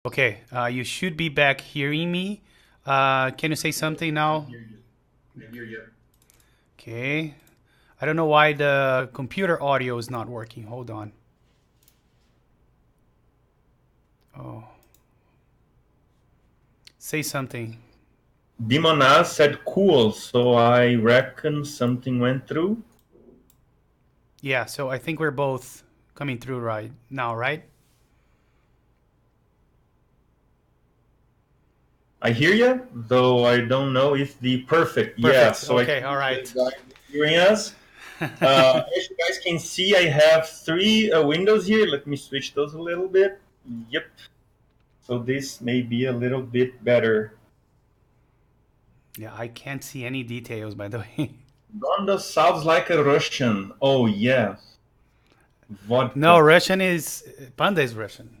Okay, you should be back hearing me. Can you say something I now? hear you. I hear you. Okay. I don't know why the computer audio is not working. Hold on. Oh, say something. Dimonaz said cool, so I reckon something went through. Yeah, so I think we're both coming through right now, right? I hear you, though I don't know if the perfect. Yeah, Perfect. so I Okay, think all the right. guys are hearing us. As you guys can see, I have three windows here. Let me switch those a little bit. Yep. So this may be a little bit better. Yeah, I can't see any details, by the way. Gonda sounds like a Russian. Oh yeah, No, vodka. Russian is Panda is Russian.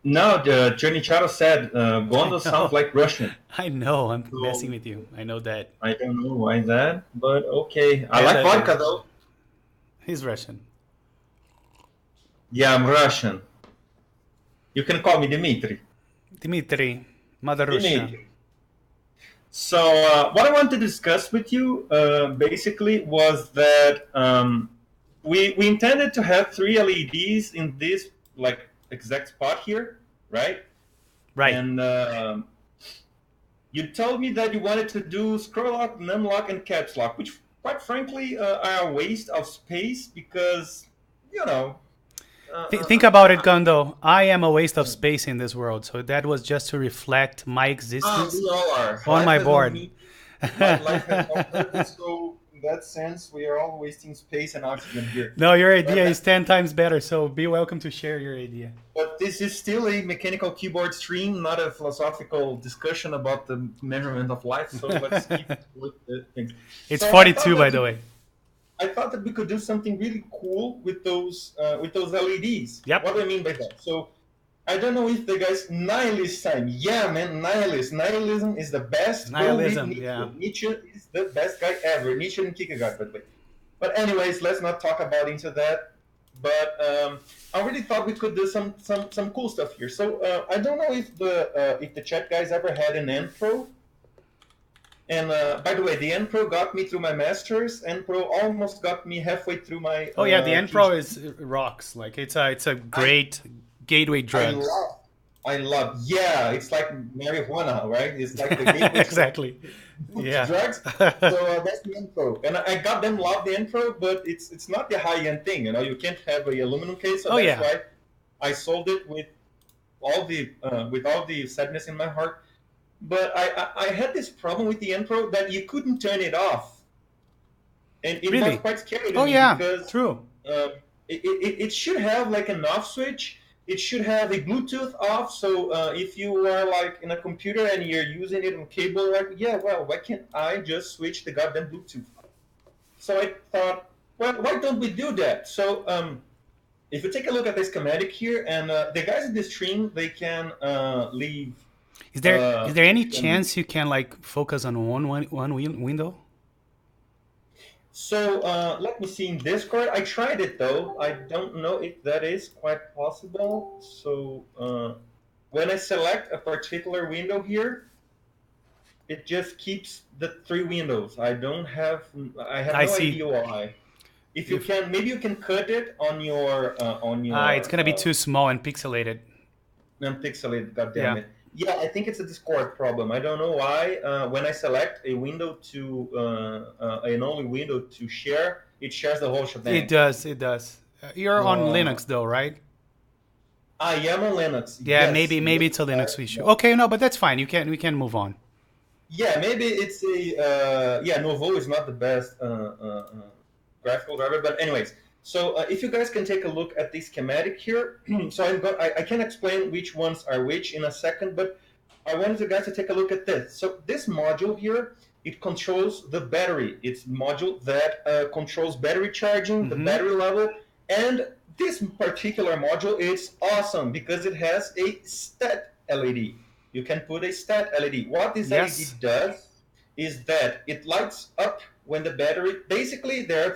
No, the Johnny Charo said I Gonda sounds know. like Russian. I know. I'm messing So with you. I know that. I don't know why that, but okay. I like Panda vodka is though. he's Russian. Yeah, I'm Russian. You can call me Dmitry. Dmitry, Mother Russia. Dmitry. So what I want to discuss with you basically was that we intended to have three LEDs in this like exact spot here, right? Right. And you told me that you wanted to do scroll lock, num lock, and caps lock, which quite frankly are a waste of space because you know. Uh, uh, Think about it, Gondo. I am a waste of space in this world, so that was just to reflect my existence we all are. on Life my has no board. meaning. Life has no purpose. So in that sense, we are all wasting space and oxygen here. No, your idea But is 10 times better, so be welcome to share your idea. but this is still a mechanical keyboard stream, not a philosophical discussion about the measurement of life. So let's keep with the things. It's So 42, by the way. I thought that we could do something really cool with those LEDs. Yep. What do I mean by that? So I don't know if the guys nihilist time. Yeah, man, nihilist. Nihilism is the best. Go read Nihilism, Nietzsche. yeah. Nietzsche is the best guy ever. Nietzsche and Kierkegaard, by the way. But anyways, let's not talk about into that. But I really thought we could do some cool stuff here. So I don't know if the chat guys ever had an N Pro. And by the way, the N Pro got me through my masters. N Pro almost got me halfway through my Oh yeah, the N Pro PhD. is rocks. Like it's a I great gateway I drug. love I love. Yeah, it's like marijuana, right? It's like the gateway Exactly. to Yeah. drugs. So that's the N-Pro, and I got them love the N-Pro, but it's not the high end thing. You know, you can't have a aluminum case, so Oh that's yeah. why I sold it with all the sadness in my heart. But I had this problem with the N-Pro that you couldn't turn it off, and it was Really? quite scary to Oh me yeah. because True. um, it should have like an off switch. It should have a Bluetooth off. So if you are like in a computer and you're using it on cable, like yeah, well, why can't I just switch the goddamn Bluetooth? So I thought, well, why don't we do that? So if you take a look at the schematic here, and the guys in the stream, they can leave. Is there They any can chance you can like focus on one window? So let me see in Discord. I tried it though. I don't know if that is quite possible. So when I select a particular window here, it just keeps the three windows. I have I no see. idea why. If you If can, maybe you can cut it on it's your gonna be too small and pixelated. non-pixelated. God damn Yeah. it. Yeah, I think it's a Discord problem. I don't know why. When I select a window to an only window to share, it shares the whole It shebang. does. It does. You're on Uh, Linux though, right? I am on Linux. Yeah. Yes, Maybe yes, it's a Linux issue. Okay. No, but that's fine. We can move on. yeah. Maybe it's a yeah. Novo is not the best graphical driver, but anyways. So if you guys can take a look at the schematic here, so I can explain which ones are which in a second, but I wanted you guys to take a look at this. So this module here, it controls the battery. It's a module that controls battery charging, the Mm-hmm. battery level, and this particular module is awesome because it has a stat LED. You can put a stat LED. What this LED Yes. does is that it lights up when the battery, basically there are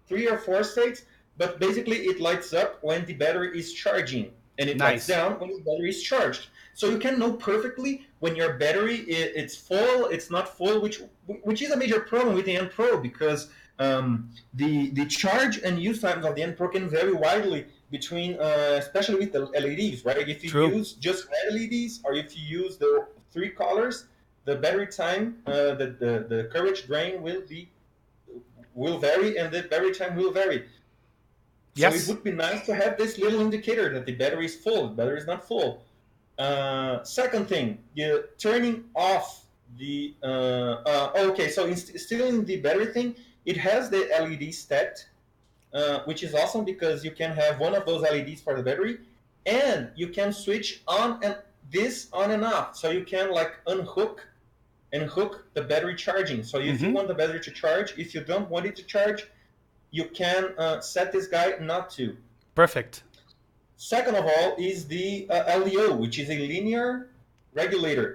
three or four states, but basically it lights up when the battery is charging. and it lights Nice. down when your battery is charged. So you can know perfectly when your battery it's full, it's not full, which is a major problem with the N Pro because the charge and use times of the N Pro can vary widely between, especially with the LEDs, right? If you True. use just red LEDs or if you use the three colors, the battery time, the coverage drain will vary, and the battery time will vary. So it Yes. would be nice to have this little indicator that the battery is full, the battery is not full. Second thing, you're turning off the. Okay, so still in the battery thing, it has the LED stacked, which is awesome because you can have one of those LEDs for the battery, and you can switch on and off. So you can like unhook and hook the battery charging. So if you Mm-hmm. want the battery to charge, if you don't want it to charge, you can set this guy not to. Perfect. Second of all is the LDO, which is a linear regulator.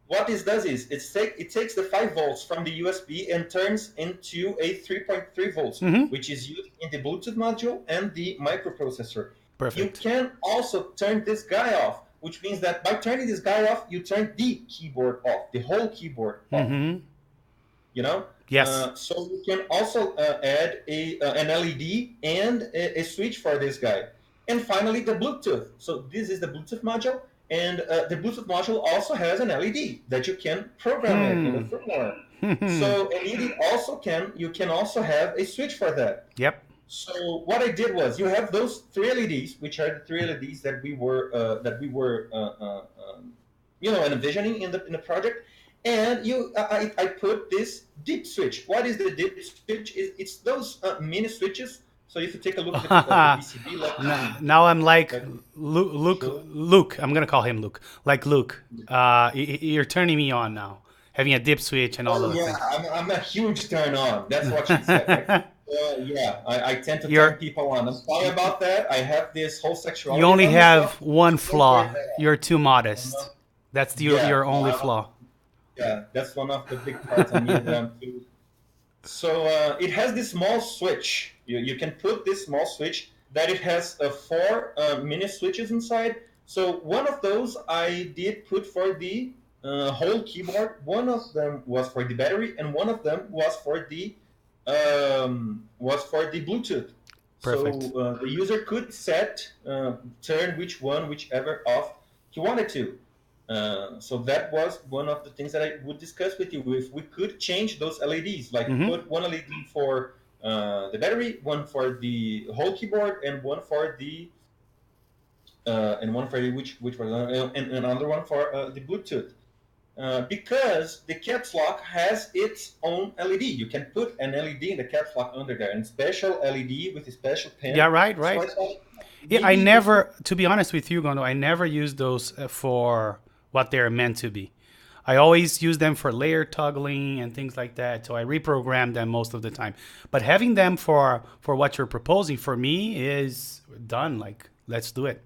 What this does is it takes the 5 volts from the USB and turns into a 3.3 volts, Mm-hmm. which is used in the Bluetooth module and the microprocessor. You Perfect. can also turn this guy off, which means that by turning this guy off, you turn the keyboard off, the whole keyboard off. Mm-hmm. You know, Yes. so you can also add an LED and a switch for this guy. And finally, the Bluetooth. So this is the Bluetooth module, and the Bluetooth module also has an LED that you can program it in the Hmm. firmware. So and you can also have a switch for that. Yep. So what I did was you have those three LEDs, which are the three LEDs that we were envisioning in the project, and I put this dip switch. What is the dip switch? It's those mini switches. So if you take a look at the PCB, Now I'm like let me show. Luke. I'm gonna call him Luke. Like Luke. You're turning me on now. Having a dip switch and all Oh those yeah, things. I'm a huge turn on. That's what she said, right? Yeah, I tend to turn You're people on. I'm sorry about that. I have this whole you sexuality only about have myself, one which goes very flaw. bad. You're too Uh-huh. modest. That's Yeah, your only flaw. yeah, that's one of the big parts on me that I'm too. So it has this small switch. You can put this small switch that it has four mini switches inside. So one of those I did put for the whole keyboard. One of them was for the battery, and one of them was for the Bluetooth. So Perfect. the user could turn whichever off he wanted to. So that was one of the things that I would discuss with you. If we could change those LEDs, like Mm-hmm. put one LED for the battery, one for the whole keyboard, and one for the which was and another one for the Bluetooth. Because the caps lock has its own LED. You can put an LED in the caps lock under there, and special LED with a special Yeah. pin. Right. So Right. I thought Yeah. I maybe if we never, to be honest with you, Gondo, I never use those for what they're meant to be. I always use them for layer toggling and things like that. So I reprogram them most of the time. But having them what you're proposing for me is done. Like, let's do it.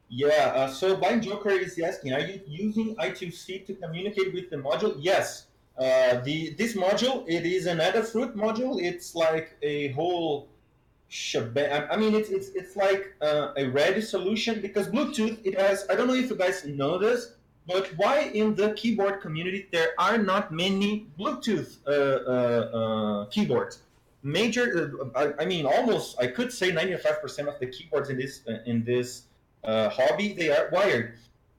Yeah, so Blind Joker is asking, are you using I2C to communicate with the module? Yes. This module, it is an Adafruit module. It's like a whole shebang. I mean, it's like a ready solution because Bluetooth, it has, I don't know if you guys know this, but why in the keyboard community there are not many Bluetooth keyboards? I mean, almost, I could say 95% of the keyboards in this hobby, they are wired.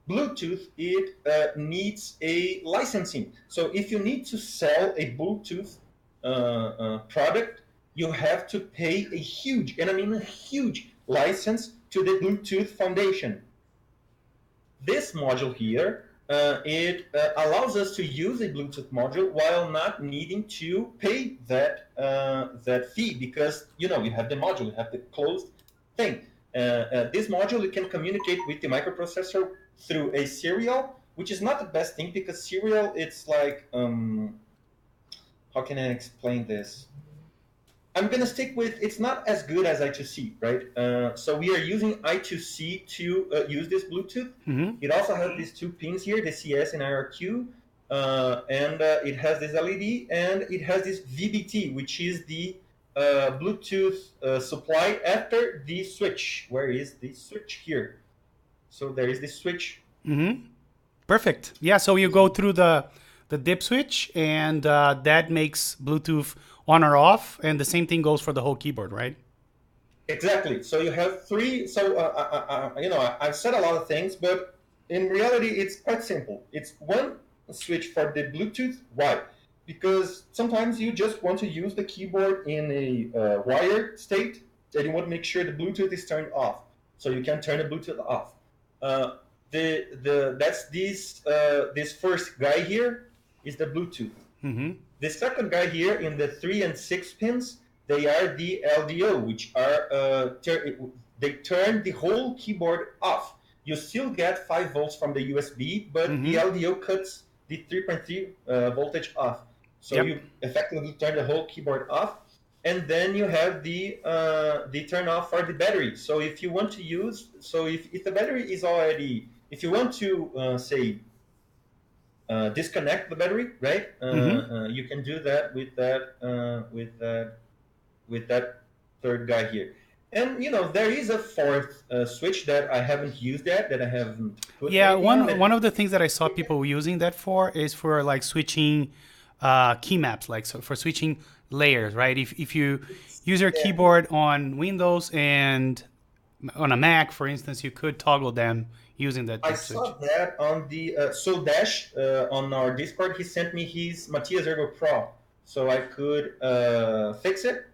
Bluetooth, it needs a licensing. So if you need to sell a Bluetooth product, you have to pay a huge, and I mean a huge license to the Bluetooth Foundation. This module here, it allows us to use a Bluetooth module while not needing to pay that fee because you have the module, you have the closed thing. This module it can communicate with the microprocessor through a serial, which is not the best thing because serial it's like how can I explain this? I'm gonna stick with it's not as good as I2C, right? So we are using I2C to use this Bluetooth. Mm-hmm. It also has these two pins here, the CS and IRQ, and it has this LED and it has this VBT, which is the Bluetooth supply after the switch. Where is the switch here? So there is this switch. Perfect. Yeah, so you go through the dip switch, and that makes Bluetooth on or off, and the same thing goes for the whole keyboard, right? Exactly. So you have three. So I've said a lot of things, but in reality, it's quite simple. It's one switch for the Bluetooth. Why? Because sometimes you just want to use the keyboard in a wired state, and you want to make sure the Bluetooth is turned off. So you can turn the Bluetooth off. Uh, that's this first guy here is the Bluetooth. The second guy here in the 3 and 6 pins, they are the LDO, which are they turn the whole keyboard off. You still get 5 volts from the USB, but the LDO cuts the 3.3 voltage off. So you effectively turn the whole keyboard off, and then you have the turn off for the battery. So if you want to use, if the battery is already, if you want to say disconnect the battery, right? You can do that with that third guy here. And there is a fourth switch that I haven't used yet, that I haven't put. Yeah, anything on. one of the things that I saw people using that for is for like switching key maps, like so for switching layers, right? If you use your keyboard on Windows and on a Mac, for instance, you could toggle them using that I dip switch. saw that on the Dash on our Discord. He sent me his Matias Ergo Pro, so I could fix it.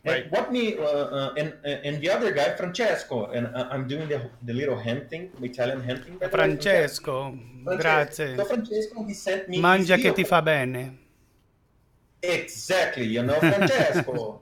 Right. And what me and the other guy, Francesco, and I'm doing the little hand thing, the Italian hand thing. by the way. Francesco, grazie. So Francesco, he sent me. Mangia his che ti Leo. fa bene. Exactly, Francesco.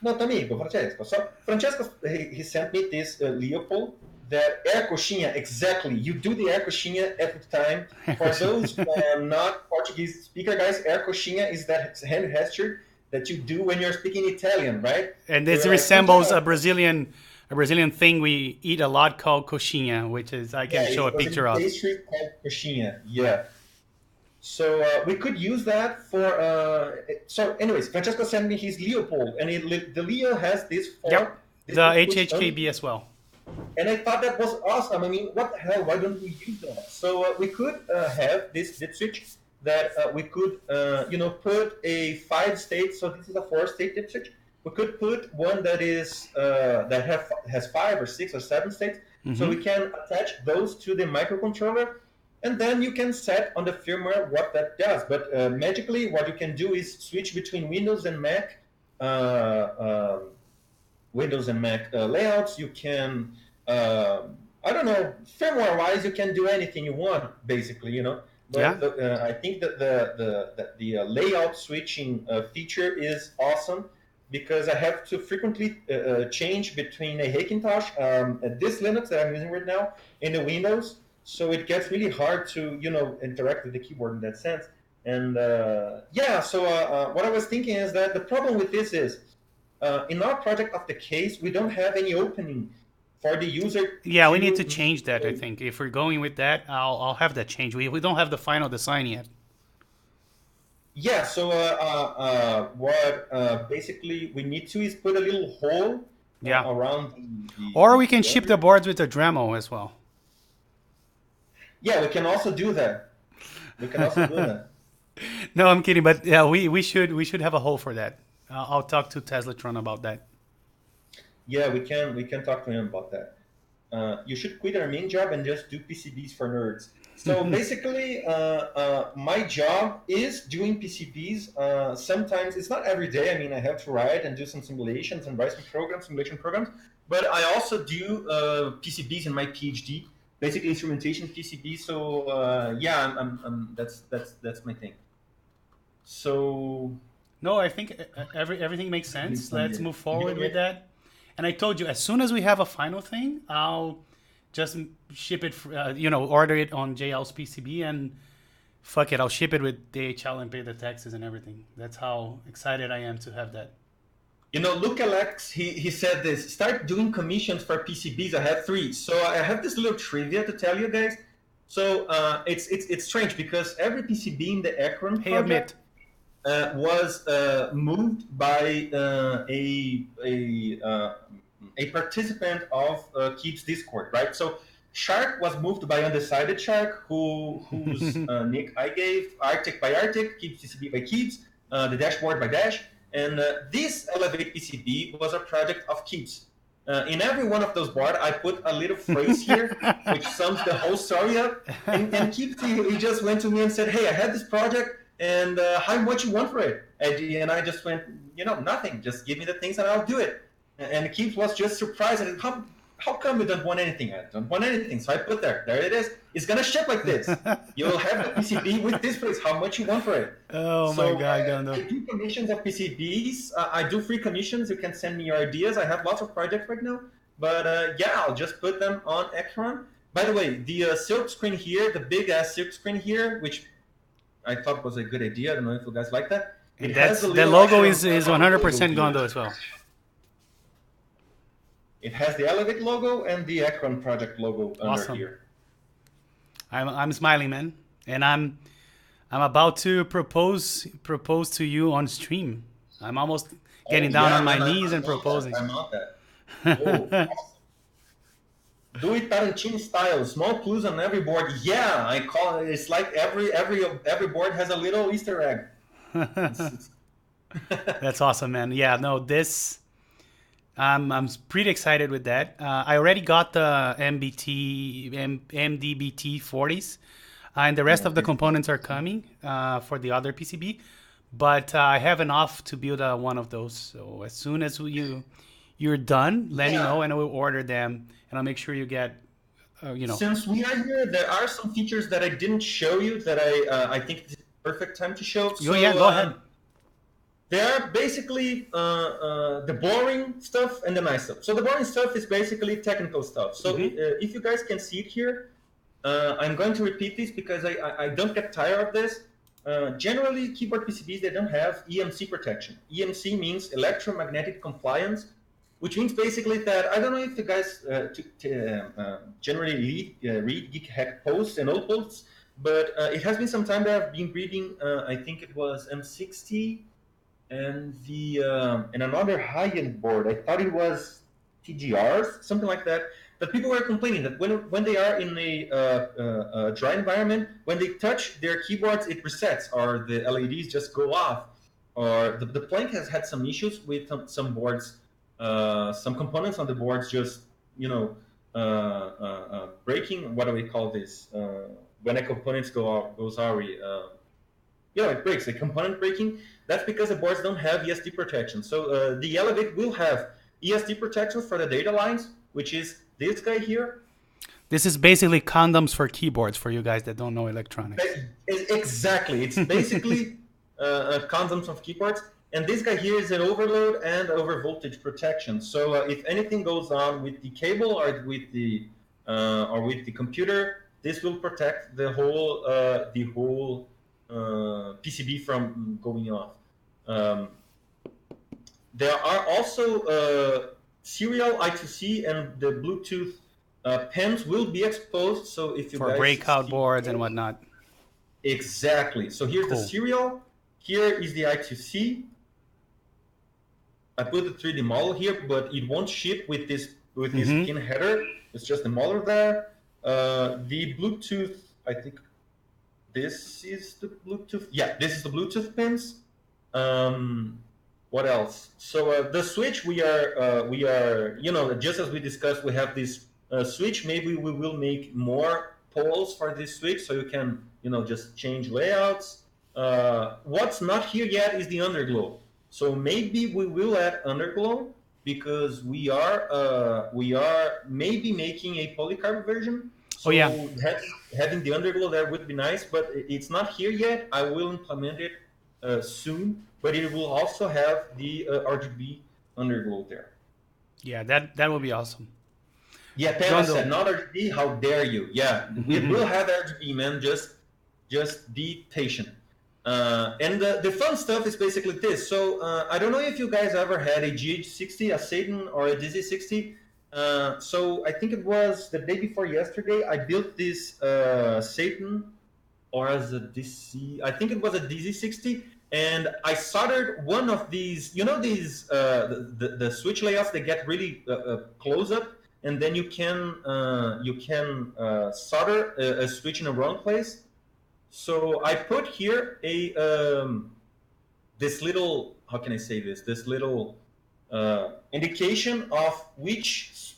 Not amigo, Francesco. So Francesco, he sent me this Leopold, that air coxinha. Exactly, you do the air coxinha every time. For those who are not Portuguese speaker, guys, air coxinha is that hand gesture that you do when you're speaking Italian, right? And this So resembles like, a Brazilian thing we eat a lot called coxinha, which is I can show a picture of. Pastry called coxinha. Yeah. So we could use that for. So, anyways, Francesco sent me his Leopold, and the Leo has this form. Yep. The HHKB as well. And I thought that was awesome. I mean, what the hell? Why don't we use that? So we could have this dip switch that we could, put a 5-state. So this is a 4-state dip switch. We could put one that is that has 5 or 6 or 7 states. So we can attach those to the microcontroller, and then you can set on the firmware what that does. But magically, what you can do is switch between Windows and Mac. Windows and Mac layouts. You can, I don't know, firmware-wise, you can do anything you want, basically, But I think that the layout switching feature is awesome, because I have to frequently change between a Hackintosh, this Linux that I'm using right now, and the Windows. So it gets really hard to, interact with the keyboard in that sense. And so what I was thinking is that the problem with this is, in our project of the case, we don't have any opening for the user. Yeah, we need to change that, I think. If we're going with that, I'll have that change. We don't have the final design yet. Yeah, so what basically we need to is put a little hole around the or we can ship the boards with a Dremel as well. Yeah, we can also do that. No, I'm kidding, but yeah, we should have a hole for that. I'll talk to Teslatron about that. Yeah, we can talk to him about that. You should quit our main job and just do PCBs for nerds. So basically, my job is doing PCBs. Sometimes it's not every day. I mean, I have to write and do some simulations and write some simulation programs. But I also do PCBs in my PhD, basically instrumentation PCB. So that's my thing. So. No, I think everything makes sense. Let's move forward with that. And I told you, as soon as we have a final thing, I'll just ship it, order it on JL's PCB, and fuck it, I'll ship it with DHL and pay the taxes and everything. That's how excited I am to have that. Luke Alex, he said this, start doing commissions for PCBs. I have 3. So I have this little trivia to tell you guys. So it's strange, because every PCB in the Akron project was moved by a a participant of Keep's Discord, right? So Shark was moved by Undecided Shark, whose nick I gave, Arctic by Arctic, Keeps PCB by Keeps, the dashboard by Dash, and this Elevate PCB was a project of Keeps. In every one of those boards, I put a little phrase here, which sums the whole story up. And Keeps, he just went to me and said, "Hey, I had this project, and how much you want for it?" And I just went, nothing. Just give me the things and I'll do it. And Keeps was just surprised. And how come you don't want anything? I don't want anything. So I put there it is. It's going to ship like this. You'll have the PCB with this phrase, how much you want for it. Oh so, my God, Gondo. I do commissions of PCBs. I do free commissions. You can send me your ideas. I have lots of projects right now. But yeah, I'll just put them on Ekron. By the way, the silk screen here, the big ass silk screen here, which I thought was a good idea. I don't know if you guys like that. The logo is 100% Gondo as well. It has the Elevate logo and the Ekron project logo under here. I'm smiling, man, and I'm about to propose to you on stream. I'm almost getting down on my knees and proposing. I'm on that. Oh, awesome. Do it Tarantino style. Small clues on every board. Yeah, I call it. It's like every board has a little Easter egg. That's awesome, man. Yeah, no, this. I'm pretty excited with that. I already got the MDBT 40s, and the rest of the components are coming for the other PCB. But I have enough to build one of those. So as soon as you're done, let me know, and I will order them, and I'll make sure you get. Since we are here, there are some features that I didn't show you that I think it's the perfect time to show. So, go ahead. They are basically the boring stuff and the nice stuff. So the boring stuff is basically technical stuff. So if you guys can see it here, I'm going to repeat this because I don't get tired of this. Generally, keyboard PCBs, they don't have EMC protection. EMC means electromagnetic compliance, which means basically that, I don't know if you guys generally read Geek Hack posts and old posts, but it has been some time that I've been reading, I think it was M60, and another high-end board. I thought it was TGRs, something like that. But people were complaining that when they are in a dry environment, when they touch their keyboards, it resets, or the LEDs just go off, or the Planck has had some issues with some boards, some components on the boards just breaking. What do we call this? When a component goes awry. It breaks. A component breaking. That's because the boards don't have ESD protection. So the Elevate will have ESD protection for the data lines, which is this guy here. This is basically condoms for keyboards for you guys that don't know electronics. Exactly. It's basically condoms of keyboards. And this guy here is an overload and overvoltage protection. So if anything goes on with the cable or with the computer, this will protect the whole PCB from going off. There are also serial I2C and the Bluetooth pins will be exposed. So if you for guys breakout boards and whatnot. Exactly. So here's the serial. Here is the I2C. I put the 3D model here, but it won't ship with this pin header. It's just the model there. The Bluetooth, I think. This is the Bluetooth. Yeah, this is the Bluetooth pins. What else? So the switch, we are just as we discussed, we have this switch. Maybe we will make more poles for this switch, so you can just change layouts. What's not here yet is the underglow. So maybe we will add underglow because we are maybe making a polycarb version. So having the underglow there would be nice, but it's not here yet. I will implement it soon, but it will also have the RGB underglow there. Yeah, that will be awesome. Yeah, Pena said, not RGB, how dare you? Yeah, we will have RGB, man. Just be patient. And the fun stuff is basically this. So I don't know if you guys ever had a GH60, a Satan, or a DZ60. So I think it was the day before yesterday, I built this Satan, or as a DC, I think it was a DZ60, And I soldered one of these, these the switch layouts. They get really close up, and then you can solder a switch in the wrong place. So I put here a this little, how can I say this little indication of which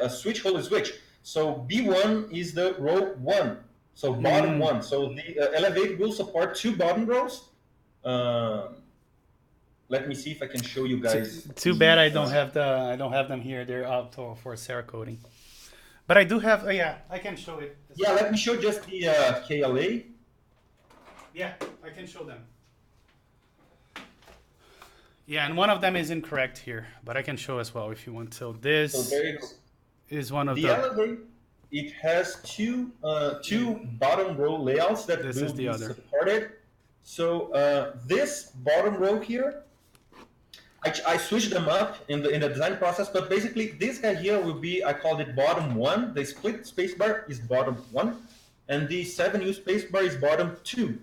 switch hole is which. So B1 is the row 1, so bottom 1. So the Elevate will support 2 bottom rows. Let me see if I can show you guys. Too bad I don't have them here. They're out for Cerakoting. But I do have. Yeah, I can show it. Yeah, let me show just the KLA. Yeah, I can show them. Yeah, and one of them is incorrect here, but I can show as well if you want. So this is one of the Elevate. It has two bottom row layouts that This will is the be other. supported. So this bottom row here, I switched them up in the design process, but basically this guy here will be, I called it bottom 1. The split spacebar is bottom 1, and the 7U spacebar is bottom 2.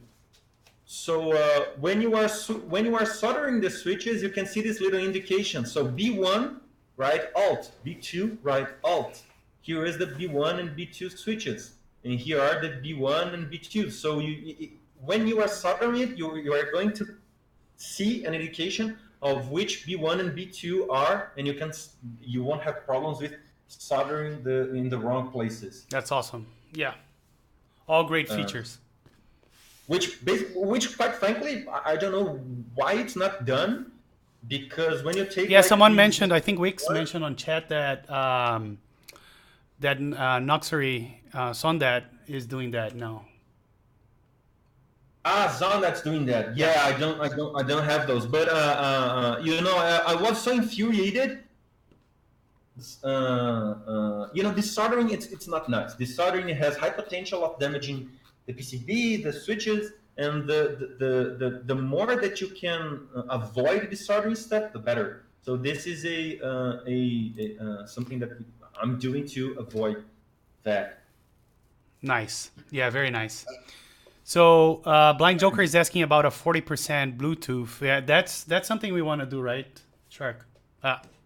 So when you are soldering the switches, you can see this little indication. So B1, right Alt, B2, right Alt. Here is the B1 and B2 switches, and here are the B1 and B2. So when you are soldering it, you are going to see an indication of which B1 and B2 are, and you won't have problems with soldering in the wrong places. That's awesome. Yeah, all great features. Which quite frankly, I don't know why it's not done, because when you take Someone mentioned, I think Wix mentioned on chat that that Noxery Sondat is doing that now. Zondat's doing that. Yeah, I don't have those, but I was so infuriated. This soldering, it's not nuts. This soldering has high potential of damaging the PCB, the switches, and the more that you can avoid the soldering step, the better. So this is something that I'm doing to avoid that. Nice. Yeah, very nice. So Blind Joker is asking about a 40% Bluetooth. Yeah, that's something we want to do, right, Shark?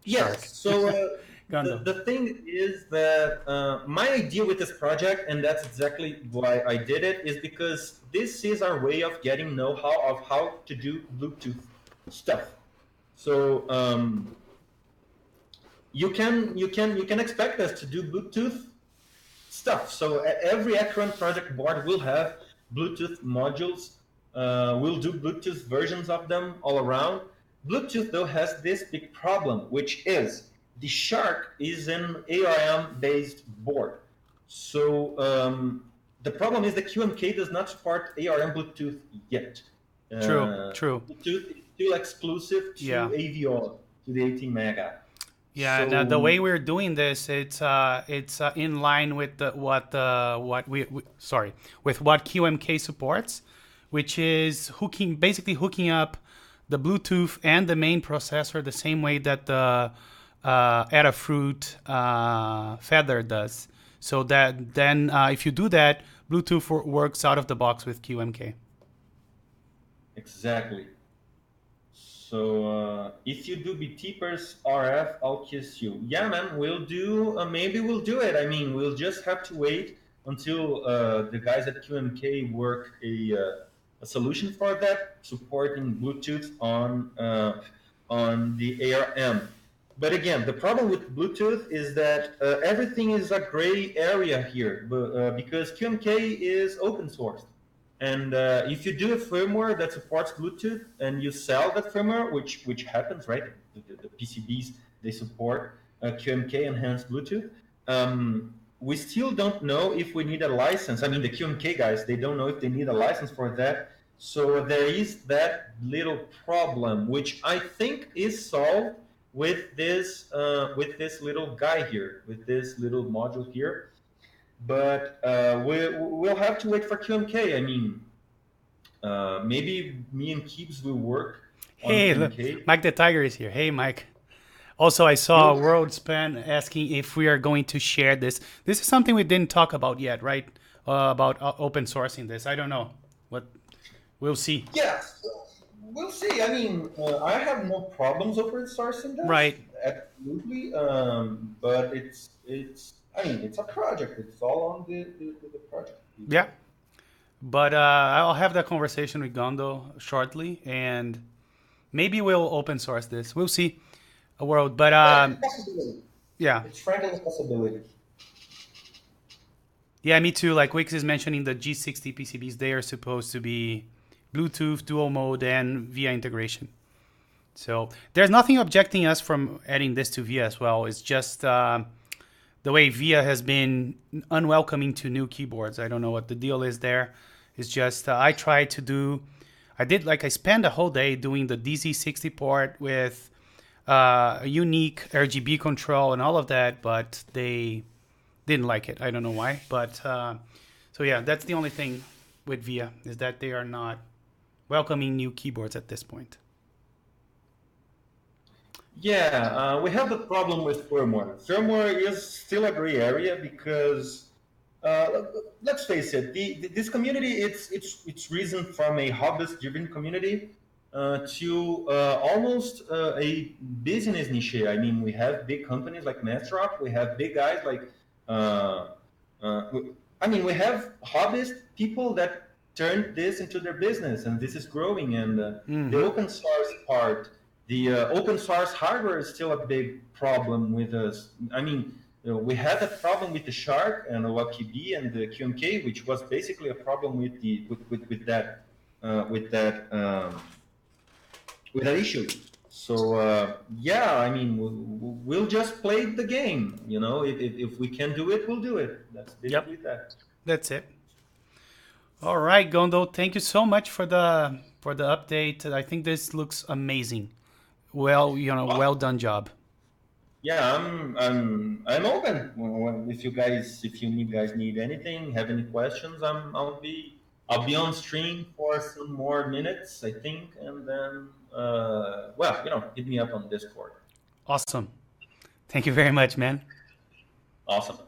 Yes. So the thing is that my idea with this project, and that's exactly why I did it, is because this is our way of getting know-how of how to do Bluetooth stuff. So you can expect us to do Bluetooth stuff. So every Acron project board will have Bluetooth modules. We'll do Bluetooth versions of them all around. Bluetooth, though, has this big problem, which is the Shark is an ARM-based board. So the problem is the QMK does not support ARM Bluetooth yet. True. Bluetooth is still exclusive to AVR, to the 18 mega. Yeah, so, the way we're doing this, it's in line with what QMK supports, which is basically hooking up the Bluetooth and the main processor the same way that the Adafruit Feather does. So that then if you do that, Bluetooth works out of the box with QMK. Exactly. So if you do BTPers RF, I'll kiss you. Yeah, man, we'll do. Maybe we'll do it. I mean, we'll just have to wait until the guys at QMK work a solution for that, supporting Bluetooth on the ARM. But again, the problem with Bluetooth is that everything is a gray area here, because QMK is open source. And if you do a firmware that supports Bluetooth and you sell that firmware, which happens, right? The PCBs, they support QMK enhanced Bluetooth. We still don't know if we need a license. I mean, the QMK guys, they don't know if they need a license for that. So there is that little problem, which I think is solved with this little guy here, with this little module here. But we'll have to wait for QMK. I mean, maybe me and Keeps will work on QMK. Look, Mike the Tiger is here. Hey, Mike. Also, I saw WorldSpan asking if we are going to share this. This is something we didn't talk about yet, right? About open sourcing this. I don't know. We'll see. Yeah. we'll see. I mean, I have no problems open sourcing this, Right. absolutely. But it's. I mean, it's a project. It's all on the project. Yeah. But I'll have that conversation with Gondo shortly, and maybe we'll open source this. We'll see a world. But Yeah, it's a possibility. yeah, It's frankly a possibility. yeah, me too. Like Wix is mentioning the G60 PCBs, they are supposed to be Bluetooth, dual mode, and VIA integration. So there's nothing objecting us from adding this to VIA as well. It's just the way VIA has been unwelcoming to new keyboards. I don't know what the deal is there. It's just I tried to do. I spent a whole day doing the DZ60 port with a unique RGB control and all of that, but they didn't like it. I don't know why, but so yeah, that's the only thing with VIA is that they are not welcoming new keyboards at this point. Yeah, we have the problem with firmware. Firmware is still a gray area because uh, let's face it, this community it's risen from a hobbyist-driven community to almost a business niche. I mean, we have big companies like Mastrop, we have big guys like, uh, I mean, we have hobbyist people that turned this into their business, and this is growing. And the Mm-hmm. open source part, the open source hardware is still a big problem with us. I mean, we had a problem with the Shark and the WebKB and the QMK, which was basically a problem with the with that with that with that issue. So yeah, I mean, we'll just play the game. You know, if we can do it, we'll do it. That's Yep, basically that. that's it. All right, Gondo, thank you so much for the update. I think this looks amazing. Well, well done job. Yeah, I'm open. If you guys, if you need guys need anything, have any questions, I'll be on stream for some more minutes, I think, and then well, hit me up on Discord. Awesome. Thank you very much, man. Awesome.